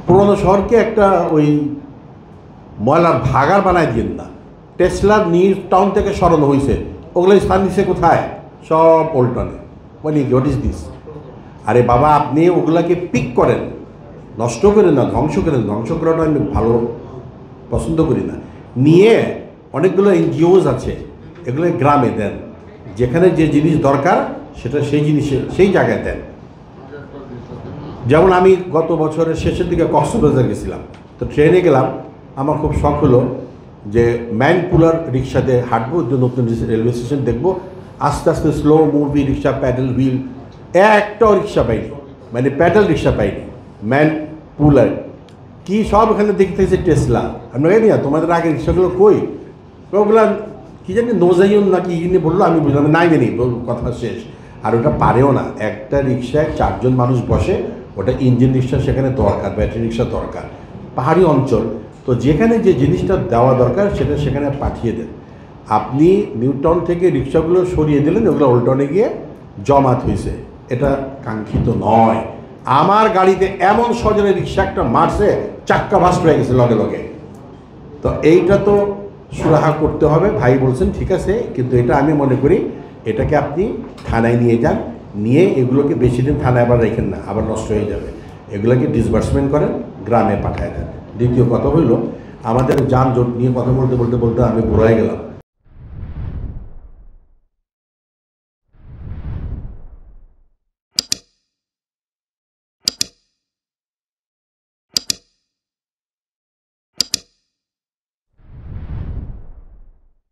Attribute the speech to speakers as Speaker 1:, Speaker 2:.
Speaker 1: পুরনো শহরকে একটা ওই ময়লার ভাগার বানায় দিন না। টেসলার নিউ টাউন থেকে সরানো হয়েছে, ওগুলো স্থান দিচ্ছে কোথায়? সব ওল্টনে। মানে হোয়াট ইজ দিস? আরে বাবা, আপনি ওগুলাকে পিক করেন, নষ্ট করেন না, ধ্বংস করেন। ধ্বংস করাটা আমি ভালো পছন্দ করি না। নিয়ে অনেকগুলো এনজিওজ আছে, এগুলো গ্রামে দেন, যেখানে যে জিনিস দরকার সেটা সেই জিনিসে সেই জায়গায় দেন। যেমন আমি গত বছরের শেষের দিকে কক্সবাজার গেছিলাম, তো ট্রেনে গেলাম। আমার খুব শখ হলো যে ম্যান পুলার রিক্সাতে হাঁটবো, যে নতুন রেলওয়ে স্টেশন দেখবো। আস্তে আস্তে স্লো মুভি রিক্সা, প্যাডেল হুইল, একটাও রিক্সা পাইনি, মানে প্যাডেল রিক্সা পাইনি। ম্যান পুলার কি সব এখানে দেখতেছে টেসলা। আমরা জানি না তোমাদের আগে রিক্সাগুলো কই, ওগুলো কী জানি নোজাইন না কি নিয়ে বললো, আমি বুঝলাম নাই জানি, কথা শেষ। আর ওটা পারেও না, একটা রিক্সায় 4 জন মানুষ বসে, ওটা ইঞ্জিন রিক্সা সেখানে দরকার, ব্যাটারি রিক্সা দরকার, পাহাড়ি অঞ্চল। তো যেখানে যে জিনিসটা দেওয়া দরকার সেটা সেখানে পাঠিয়ে দেন। আপনি নিউ টাউন থেকে রিক্সাগুলো সরিয়ে দিলেন, ওগুলো ওল্টনে গিয়ে জমাত হয়েছে, এটা কাঙ্ক্ষিত নয়। আমার গাড়িতে এমন সজনে রিক্সা একটা মারছে, চাক্কা ভাস্ট হয়ে গেছে লগে লগে। তো এইটা তো সুরাহা করতে হবে। ভাই বলছেন ঠিক আছে, কিন্তু এটা আমি মনে করি এটাকে আপনি থানায় নিয়ে যান, নিয়ে এগুলোকে বেশি দিন থানায় আবার রেখেন না, আবার নষ্ট হয়ে যাবে। এগুলোকে ডিসবার্সমেন্ট করেন, গ্রামে পাঠায় দেন। দ্বিতীয় কথা হইল, আমাদের যানজট নিয়ে কথা বলতে বলতে বলতে আমি বুড়াই গেলাম।